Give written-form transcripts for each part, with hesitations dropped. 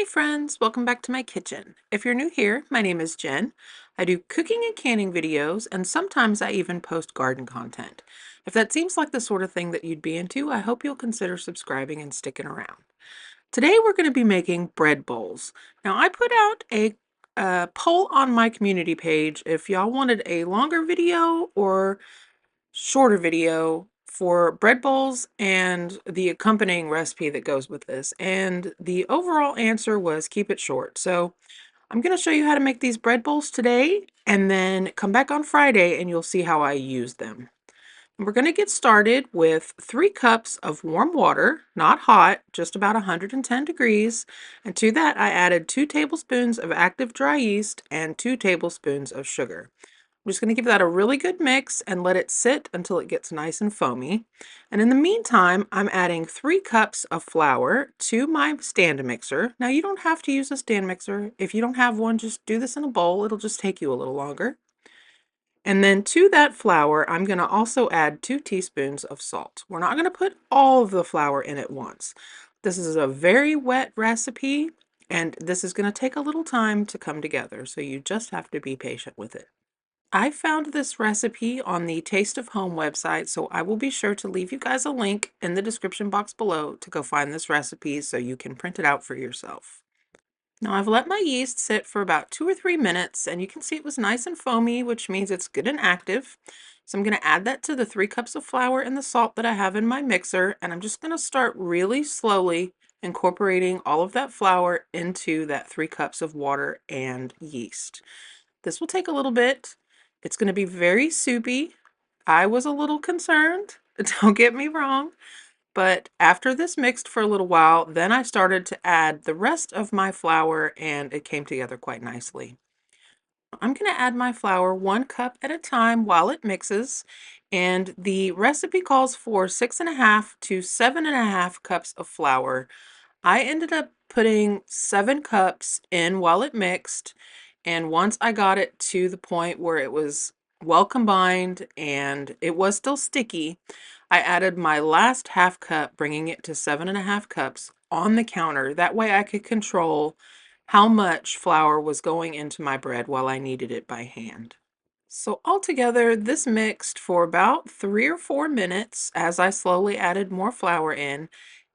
friends, welcome back to my kitchen. If you're new here, my name is Jen. I do cooking and canning videos, and sometimes I even post garden content. If that seems like the sort of thing that you'd be into, I hope you'll consider subscribing and sticking around. Today we're going to be making bread bowls. Now I put out a poll on my community page if y'all wanted a longer video or shorter video for bread bowls and the accompanying recipe that goes with this. And the overall answer was keep it short. So I'm going to show you how to make these bread bowls today and then come back on Friday and you'll see how I use them. We're going to get started with 3 cups of warm water, not hot, just about 110 degrees. And to that, I added 2 tablespoons of active dry yeast and 2 tablespoons of sugar. I'm just going to give that a really good mix and let it sit until it gets nice and foamy. And in the meantime, I'm adding 3 cups of flour to my stand mixer. Now you don't have to use a stand mixer. If you don't have one, just do this in a bowl. It'll just take you a little longer. And then to that flour, I'm going to also add 2 teaspoons of salt. We're not going to put all of the flour in at once. This is a very wet recipe, and this is going to take a little time to come together, so you just have to be patient with it. I found this recipe on the Taste of Home website, so I will be sure to leave you guys a link in the description box below to go find this recipe so you can print it out for yourself. Now I've let my yeast sit for about 2 or 3 minutes, and you can see it was nice and foamy, which means it's good and active. So I'm going to add that to the 3 cups of flour and the salt that I have in my mixer, and I'm just going to start really slowly incorporating all of that flour into that 3 cups of water and yeast. This will take a little bit. It's going to be very soupy. I was a little concerned, don't get me wrong, but after this mixed for a little while, then I started to add the rest of my flour and it came together quite nicely. I'm going to add my flour 1 cup at a time while it mixes, and the recipe calls for 6.5 to 7.5 cups of flour. I ended up putting 7 cups in while it mixed, and once I got it to the point where it was well combined and it was still sticky, I added my last half cup, bringing it to 7.5 cups on the counter. That way I could control how much flour was going into my bread while I kneaded it by hand. So altogether, this mixed for about 3 or 4 minutes as I slowly added more flour in.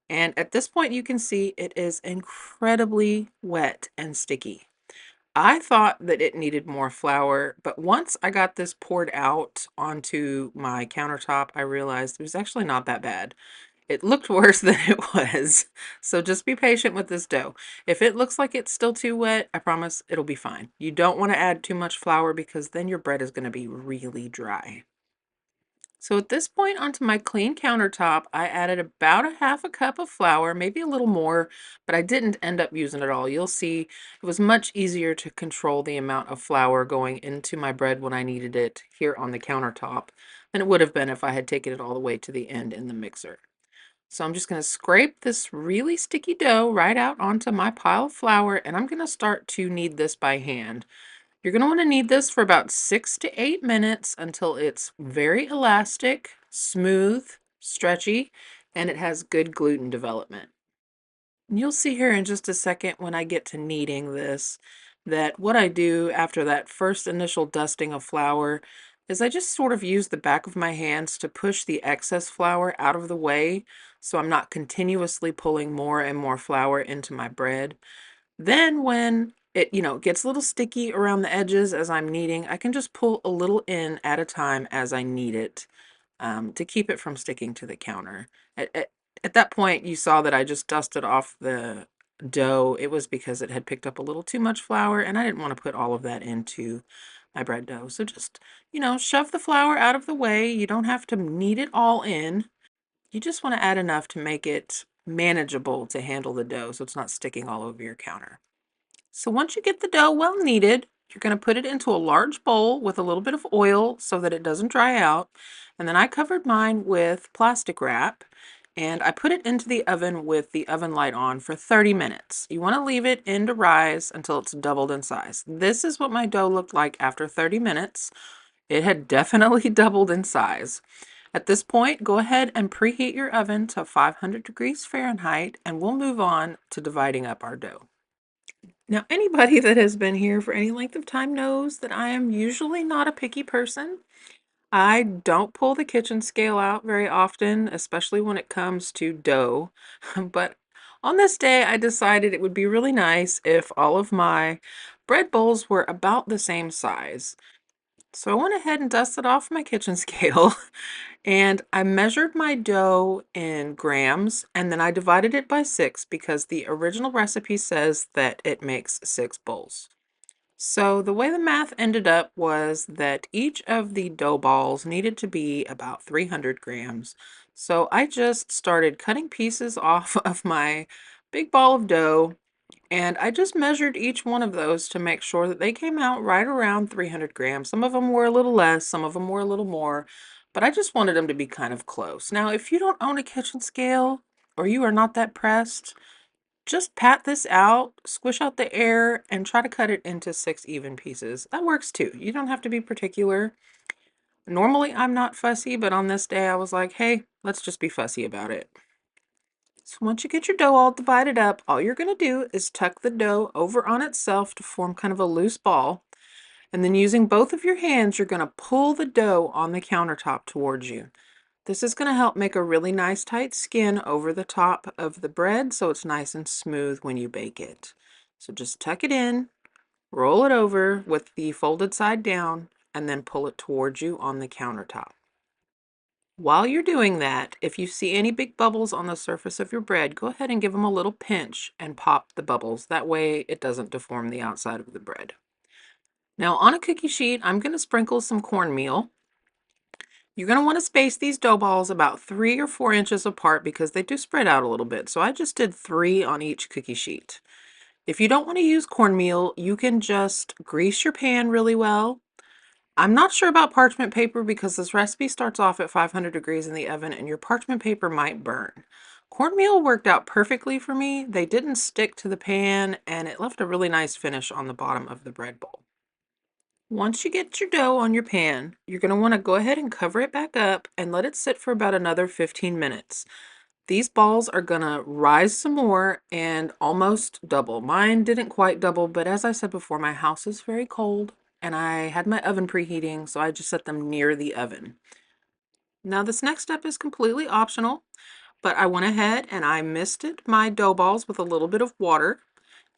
And at this point, you can see it is incredibly wet and sticky. I thought that it needed more flour, but once I got this poured out onto my countertop, I realized it was actually not that bad. It looked worse than it was. So just be patient with this dough. If it looks like it's still too wet, I promise it'll be fine. You don't want to add too much flour because then your bread is going to be really dry. So at this point onto my clean countertop, I added about a half a cup of flour, maybe a little more, but I didn't end up using it all. You'll see it was much easier to control the amount of flour going into my bread when I needed it here on the countertop than it would have been if I had taken it all the way to the end in the mixer. So I'm just going to scrape this really sticky dough right out onto my pile of flour, and I'm going to start to knead this by hand. You're going to want to knead this for about 6 to 8 minutes until it's very elastic, smooth, stretchy, and it has good gluten development. And you'll see here in just a second when I get to kneading this that what I do after that first initial dusting of flour is I just sort of use the back of my hands to push the excess flour out of the way so I'm not continuously pulling more and more flour into my bread. Then when it, gets a little sticky around the edges as I'm kneading, I can just pull a little in at a time as I knead it to keep it from sticking to the counter. At that point, you saw that I just dusted off the dough. It was because it had picked up a little too much flour, and I didn't want to put all of that into my bread dough. So just, shove the flour out of the way. You don't have to knead it all in. You just want to add enough to make it manageable to handle the dough so it's not sticking all over your counter. So once you get the dough well kneaded, you're going to put it into a large bowl with a little bit of oil so that it doesn't dry out. And then I covered mine with plastic wrap and I put it into the oven with the oven light on for 30 minutes. You want to leave it in to rise until it's doubled in size. This is what my dough looked like after 30 minutes. It had definitely doubled in size. At this point, go ahead and preheat your oven to 500 degrees Fahrenheit and we'll move on to dividing up our dough. Now, anybody that has been here for any length of time knows that I am usually not a picky person. I don't pull the kitchen scale out very often, especially when it comes to dough. But on this day, I decided it would be really nice if all of my bread bowls were about the same size. So I went ahead and dusted off my kitchen scale and I measured my dough in grams and then I divided it by 6 because the original recipe says that it makes 6 bowls. So the way the math ended up was that each of the dough balls needed to be about 300 grams. So I just started cutting pieces off of my big ball of dough and I just measured each one of those to make sure that they came out right around 300 grams. Some of them were a little less, some of them were a little more, but I just wanted them to be kind of close. Now, if you don't own a kitchen scale or you are not that pressed, just pat this out, squish out the air, and try to cut it into 6 even pieces. That works too. You don't have to be particular. Normally, I'm not fussy, but on this day, I was like, hey, let's just be fussy about it. So once you get your dough all divided up, all you're going to do is tuck the dough over on itself to form kind of a loose ball. And then using both of your hands, you're going to pull the dough on the countertop towards you. This is going to help make a really nice tight skin over the top of the bread so it's nice and smooth when you bake it. So just tuck it in, roll it over with the folded side down, and then pull it towards you on the countertop. While you're doing that, if you see any big bubbles on the surface of your bread, go ahead and give them a little pinch and pop the bubbles. That way it doesn't deform the outside of the bread. Now on a cookie sheet, I'm going to sprinkle some cornmeal. You're going to want to space these dough balls about 3 or 4 inches apart because they do spread out a little bit. So I just did 3 on each cookie sheet. If you don't want to use cornmeal, you can just grease your pan really well. I'm not sure about parchment paper because this recipe starts off at 500 degrees in the oven and your parchment paper might burn. Cornmeal worked out perfectly for me. They didn't stick to the pan and it left a really nice finish on the bottom of the bread bowl. Once you get your dough on your pan, you're going to want to go ahead and cover it back up and let it sit for about another 15 minutes. These balls are going to rise some more and almost double. Mine didn't quite double, but as I said before, my house is very cold and I had my oven preheating, so I just set them near the oven. Now this next step is completely optional, but I went ahead and I misted my dough balls with a little bit of water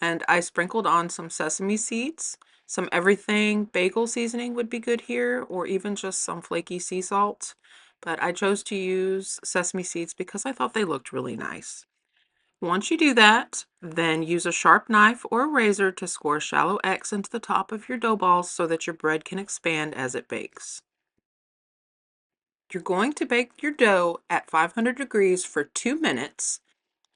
and I sprinkled on some sesame seeds. Some everything bagel seasoning would be good here, or even just some flaky sea salt. But I chose to use sesame seeds because I thought they looked really nice. Once you do that, then use a sharp knife or a razor to score a shallow X into the top of your dough balls so that your bread can expand as it bakes. You're going to bake your dough at 500 degrees for 2 minutes.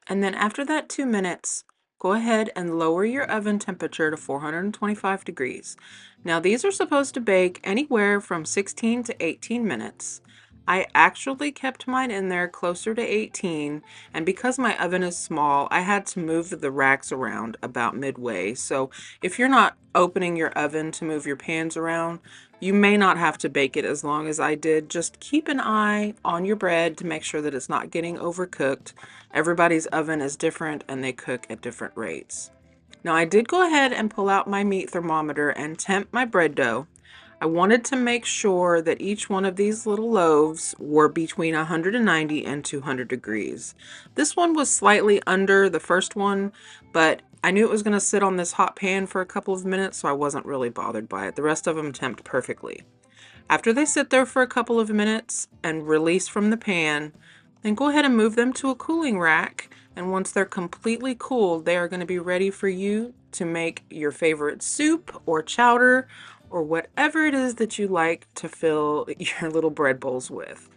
And then after that 2 minutes, go ahead and lower your oven temperature to 425 degrees. Now these are supposed to bake anywhere from 16 to 18 minutes. I actually kept mine in there closer to 18, and because my oven is small, I had to move the racks around about midway. So if you're not opening your oven to move your pans around, you may not have to bake it as long as I did. Just keep an eye on your bread to make sure that it's not getting overcooked. Everybody's oven is different and they cook at different rates. Now I did go ahead and pull out my meat thermometer and temp my bread dough. I wanted to make sure that each one of these little loaves were between 190 and 200 degrees. This one was slightly under the first one, but I knew it was going to sit on this hot pan for a couple of minutes, so I wasn't really bothered by it. The rest of them temped perfectly. After they sit there for a couple of minutes and release from the pan, then go ahead and move them to a cooling rack. And once they're completely cooled, they are going to be ready for you to make your favorite soup or chowder or whatever it is that you like to fill your little bread bowls with.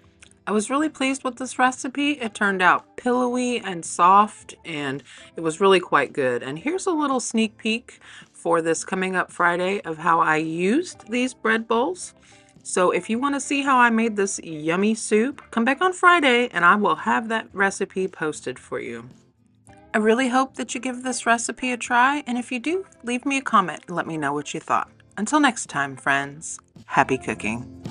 I was really pleased with this recipe. It turned out pillowy and soft and it was really quite good. And here's a little sneak peek for this coming up Friday of how I used these bread bowls. So if you want to see how I made this yummy soup, come back on Friday and I will have that recipe posted for you. I really hope that you give this recipe a try, and if you do, leave me a comment and let me know what you thought. Until next time, friends, happy cooking.